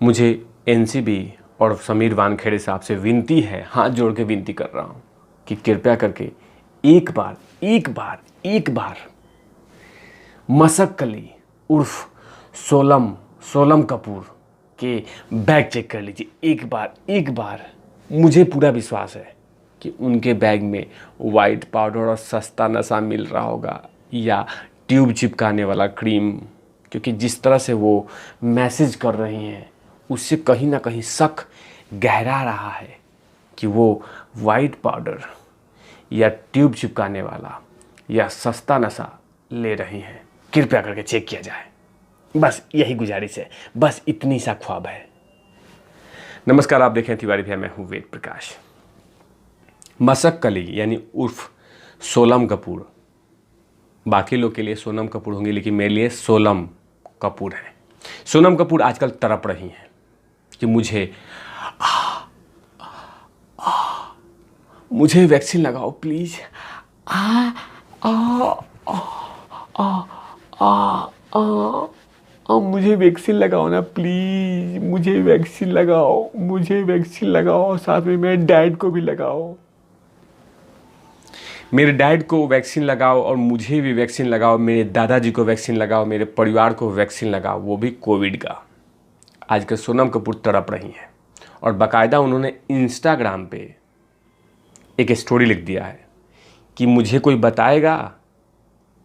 मुझे एनसीबी और समीर वानखेड़े साहब से विनती है, हाथ जोड़ के विनती कर रहा हूँ कि कृपया करके एक बार मसक अली उर्फ सोलम कपूर के बैग चेक कर लीजिए। एक बार मुझे पूरा विश्वास है कि उनके बैग में वाइट पाउडर और सस्ता नशा मिल रहा होगा या ट्यूब चिपकाने वाला क्रीम, क्योंकि जिस तरह से वो मैसेज कर रही हैं उससे कहीं ना कहीं शक गहरा रहा है कि वो वाइट पाउडर या ट्यूब चिपकाने वाला या सस्ता नशा ले रही हैं। कृपया करके चेक किया जाए, बस यही गुजारिश है, बस इतनी सा ख्वाब है। नमस्कार, आप देखें तिवारी भैया, मैं हूँ वेद प्रकाश। मसक अली यानी उर्फ सोलम कपूर, बाकी लोग के लिए सोनम कपूर होंगी लेकिन मेरे लिए सोलम कपूर है। सोनम कपूर आजकल तड़प रही हैं कि मुझे वैक्सीन लगाओ प्लीज़, आ आ आ आ आ मुझे वैक्सीन लगाओ ना प्लीज़, मुझे वैक्सीन लगाओ, साथ में मेरे डैड को भी लगाओ, मेरे डैड को वैक्सीन लगाओ और मुझे भी वैक्सीन लगाओ, मेरे दादाजी को वैक्सीन लगाओ, मेरे परिवार को वैक्सीन लगाओ, वो भी कोविड का। आजकल सोनम कपूर तड़प रही हैं और बाकायदा उन्होंने इंस्टाग्राम पे एक स्टोरी लिख दिया है कि मुझे कोई बताएगा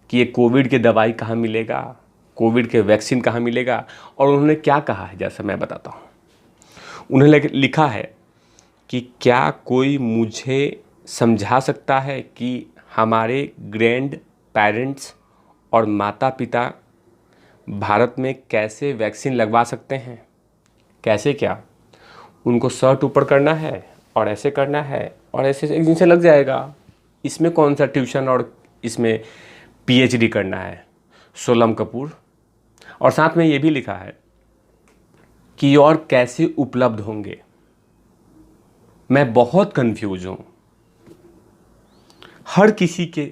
कि ये कोविड की दवाई कहाँ मिलेगा, कोविड के वैक्सीन कहाँ मिलेगा। और उन्होंने क्या कहा है, जैसा मैं बताता हूँ। उन्होंने लिखा है कि क्या कोई मुझे समझा सकता है कि हमारे ग्रैंड पेरेंट्स और माता पिता भारत में कैसे वैक्सीन लगवा सकते हैं। कैसे क्या, उनको शर्ट ऊपर करना है और ऐसे करना है और ऐसे एक दिन से लग जाएगा। इसमें कौन सा ट्यूशन और इसमें पीएचडी करना है, सोलम कपूर। और साथ में ये भी लिखा है कि और कैसे उपलब्ध होंगे। मैं बहुत कंफ्यूज हूँ, हर किसी के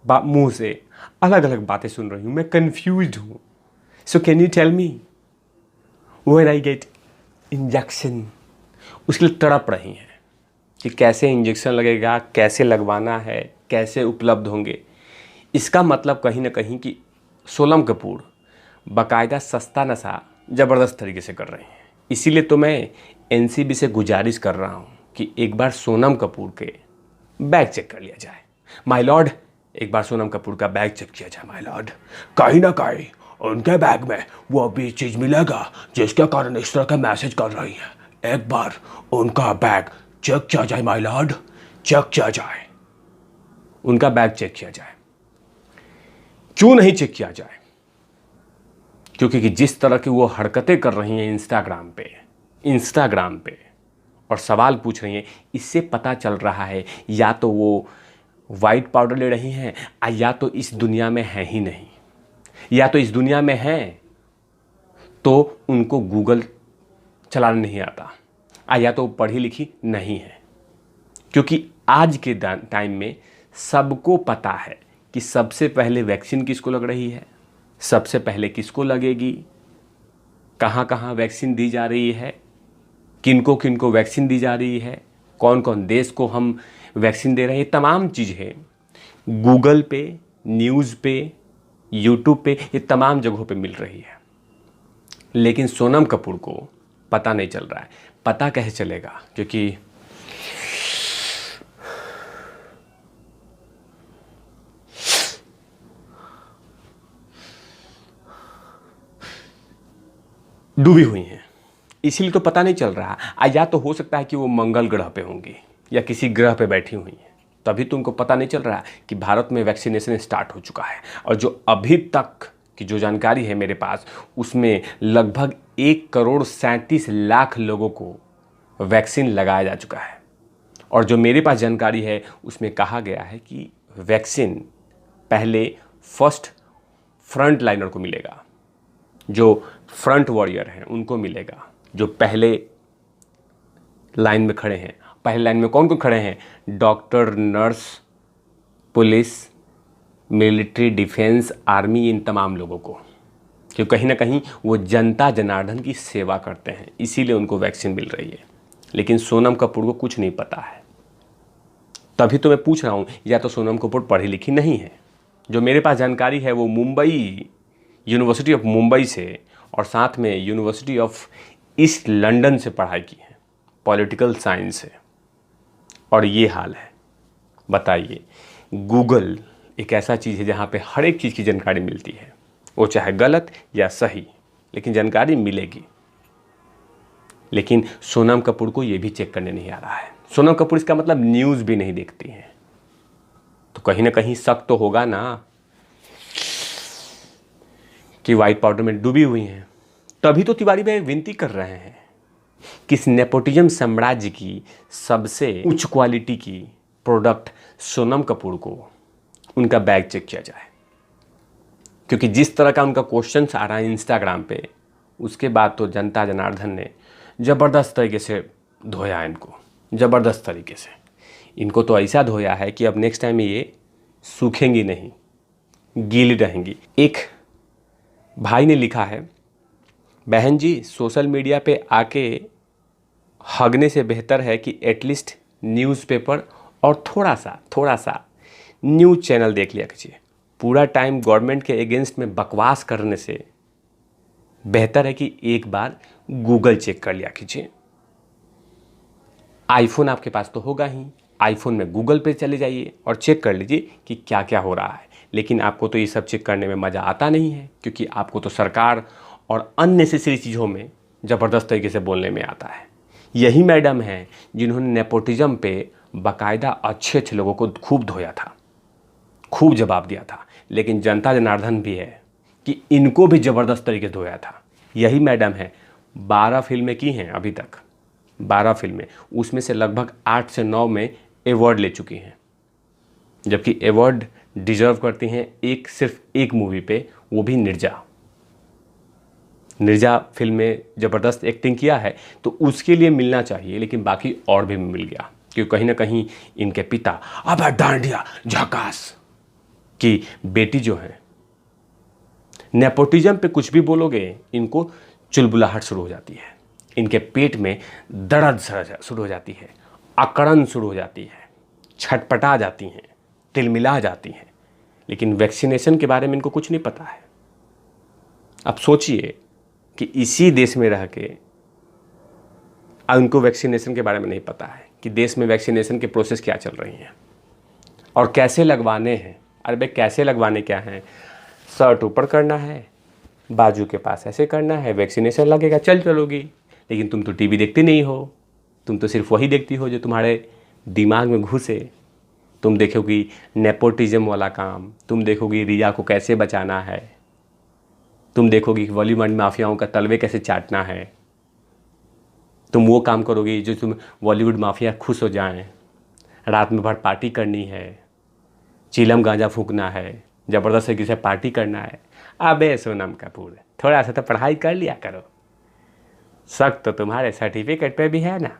मुंह से अलग अलग बातें सुन रही हूँ, मैं कंफ्यूज हूँ। So can you tell me where I get injection. उसके लिए तड़प रही हैं कि कैसे इंजेक्शन लगेगा, कैसे लगवाना है, कैसे उपलब्ध होंगे। इसका मतलब कहीं ना कहीं कि सोलम कपूर बाकायदा सस्ता नशा ज़बरदस्त तरीके से कर रहे हैं। इसीलिए तो मैं एनसीबी से गुजारिश कर रहा हूँ कि एक बार सोनम कपूर के बैग चेक कर लिया जाए। माय लॉर्ड, एक बार सोनम कपूर का बैग चेक किया जाए माय लॉर्ड। कहीं ना कहीं उनके बैग में वो भी चीज़ मिलेगा जिसके कारण इस तरह का मैसेज कर रही है। एक बार उनका बैग चेक किया जाए माय लॉर्ड, चेक किया जाए, उनका बैग चेक किया जाए। क्यों नहीं चेक किया जाए? क्योंकि जिस तरह की वो हरकतें कर रही हैं इंस्टाग्राम पे और सवाल पूछ रही हैं, इससे पता चल रहा है या तो वो वाइट पाउडर ले रही हैं या तो इस दुनिया में है ही नहीं, या तो इस दुनिया में हैं तो उनको गूगल चलाना नहीं आता, या तो पढ़ी लिखी नहीं है। क्योंकि आज के टाइम में सबको पता है कि सबसे पहले वैक्सीन किसको लग रही है, सबसे पहले किसको लगेगी, कहाँ कहाँ वैक्सीन दी जा रही है, किनको किनको वैक्सीन दी जा रही है, कौन कौन देश को हम वैक्सीन दे रहे हैं। तमाम चीज़ें गूगल पे, न्यूज़ पे, यूट्यूब पे, ये तमाम जगहों पे मिल रही है। लेकिन सोनम कपूर को पता नहीं चल रहा है। पता कैसे चलेगा? क्योंकि डूबी हुई हैं, इसीलिए तो पता नहीं चल रहा। या तो हो सकता है कि वो मंगल ग्रह पे होंगी या किसी ग्रह पे बैठी हुई हैं, तभी तो उनको पता नहीं चल रहा कि भारत में वैक्सीनेशन स्टार्ट हो चुका है। और जो अभी तक की जो जानकारी है मेरे पास, उसमें लगभग 1,37,00,000 लोगों को वैक्सीन लगाया जा चुका है। और जो मेरे पास जानकारी है उसमें कहा गया है कि वैक्सीन पहले फर्स्ट फ्रंट लाइनर को मिलेगा, जो फ्रंट वॉरियर हैं उनको मिलेगा, जो पहले लाइन में खड़े हैं। पहले लाइन में कौन कौन खड़े हैं? Doctor, nurse, police, military, defence, army, इन तमाम लोगों को। कि कहीं ना कहीं वो जनता जनार्दन की सेवा करते हैं, इसीलिए उनको वैक्सीन मिल रही है। लेकिन सोनम कपूर को कुछ नहीं पता है। तभी तो मैं पूछ रहा हूँ, या तो सोनम कपूर पढ़ी लिखी नहीं है। जो मेरे पास जानकारी है वो मुंबई, यूनिवर्सिटी ऑफ मुंबई से और साथ में यूनिवर्सिटी ऑफ ईस्ट लंदन से पढ़ाई की है, पॉलिटिकल साइंस से। और ये हाल है। बताइए, गूगल एक ऐसा चीज़ है जहाँ पे हर एक चीज़ की जानकारी मिलती है, वो चाहे गलत या सही, लेकिन जानकारी मिलेगी। लेकिन सोनम कपूर को ये भी चेक करने नहीं आ रहा है। सोनम कपूर इसका मतलब न्यूज़ भी नहीं देखती हैं, तो कहीं ना कहीं शक तो होगा ना कि वाइट पाउडर में डूबी हुई हैं। तभी तो तिवारी भाई विनती कर रहे हैं कि इस नेपोटिज्म साम्राज्य की सबसे उच्च क्वालिटी की प्रोडक्ट सोनम कपूर को उनका बैग चेक किया जाए, क्योंकि जिस तरह का उनका क्वेश्चन आ रहा है इंस्टाग्राम पे, उसके बाद तो जनता जनार्दन ने ज़बरदस्त तरीके से धोया इनको, ज़बरदस्त तरीके से। इनको तो ऐसा धोया है कि अब नेक्स्ट टाइम ये सूखेंगी नहीं, गीली रहेंगी। एक भाई ने लिखा है, बहन जी सोशल मीडिया पे आके हगने से बेहतर है कि एटलीस्ट न्यूज़पेपर और थोड़ा सा न्यूज़ चैनल देख लिया कीजिए। पूरा टाइम गवर्नमेंट के अगेंस्ट में बकवास करने से बेहतर है कि एक बार गूगल चेक कर लिया कीजिए। आईफोन आपके पास तो होगा ही, आईफोन में गूगल पे चले जाइए और चेक कर लीजिए कि क्या क्या हो रहा है। लेकिन आपको तो ये सब चेक करने में मज़ा आता नहीं है, क्योंकि आपको तो सरकार और अननेसेसरी चीज़ों में ज़बरदस्त तरीके से बोलने में आता है। यही मैडम है जिन्होंने नेपोटिज्म पे बाकायदा अच्छे अच्छे लोगों को खूब धोया था, खूब जवाब दिया था। लेकिन जनता जनार्दन भी है कि इनको भी ज़बरदस्त तरीके से धोया था। यही मैडम है, 12 फिल्में की हैं अभी तक, 12 फिल्में, उसमें से लगभग 8 से 9 में अवार्ड ले चुकी हैं, जबकि अवार्ड डिजर्व करती हैं सिर्फ एक मूवी पे, वो भी निर्जा फिल्म में ज़बरदस्त एक्टिंग किया है तो उसके लिए मिलना चाहिए। लेकिन बाकी और भी मिल गया, क्योंकि कहीं ना कहीं इनके पिता अब डांडिया झकास की बेटी जो है, नेपोटिज्म पे कुछ भी बोलोगे इनको चुलबुलाहट शुरू हो जाती है, इनके पेट में दर्द शुरू हो जाती है, अकड़न शुरू हो जाती है, छटपटा जाती हैं, तिलमिला जाती हैं। लेकिन वैक्सीनेशन के बारे में इनको कुछ नहीं पता है। अब सोचिए कि इसी देश में रह के उनको वैक्सीनेशन के बारे में नहीं पता है कि देश में वैक्सीनेशन के प्रोसेस क्या चल रही हैं और कैसे लगवाने हैं। अरे भाई कैसे लगवाने क्या हैं, शर्ट ऊपर करना है, बाजू के पास ऐसे करना है, वैक्सीनेशन लगेगा, चलोगी। लेकिन तुम तो टीवी देखती नहीं हो, तुम तो सिर्फ वही देखती हो जो तुम्हारे दिमाग में घुसे। तुम देखोगी नेपोटिज्म वाला काम, तुम देखोगी रिया को कैसे बचाना है, तुम देखोगी कि बॉलीवुड माफियाओं का तलवे कैसे चाटना है। तुम वो काम करोगी जो तुम बॉलीवुड माफिया खुश हो जाएं, रात में भर पार्टी करनी है, चिलम गांजा फूकना है, ज़बरदस्त तरीके से पार्टी करना है। अबे सोनम कपूर, थोड़ा सा तो पढ़ाई कर लिया करो, शक तो तुम्हारे सर्टिफिकेट पे भी है ना।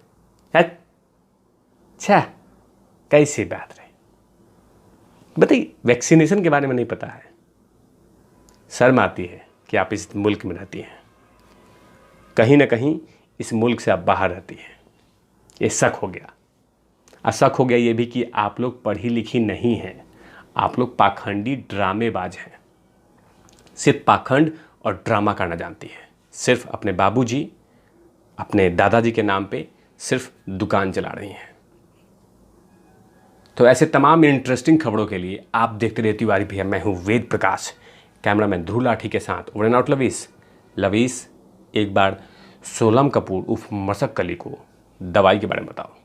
अच्छा, कैसी बात रही। बताइए, वैक्सीनेशन के बारे में नहीं पता है। शर्म आती है कि आप इस मुल्क में रहती हैं, कहीं ना कहीं इस मुल्क से आप बाहर रहती हैं। ये शक हो गया। और शक हो गया ये भी कि आप लोग पढ़ी लिखी नहीं हैं, आप लोग पाखंडी ड्रामेबाज हैं। सिर्फ पाखंड और ड्रामा करना जानती हैं। सिर्फ अपने बाबूजी, अपने दादाजी के नाम पे सिर्फ दुकान चला रही हैं। तो ऐसे तमाम इंटरेस्टिंग खबरों के लिए आप देखते रहिए तिवारी भैया। मैं हूँ वेद प्रकाश, कैमरामैन ध्रुव लाठी के साथ। ओवर एंड आउट लवीस। एक बार सोनम कपूर उर्फ मशक अली को दवाई के बारे में बताओ।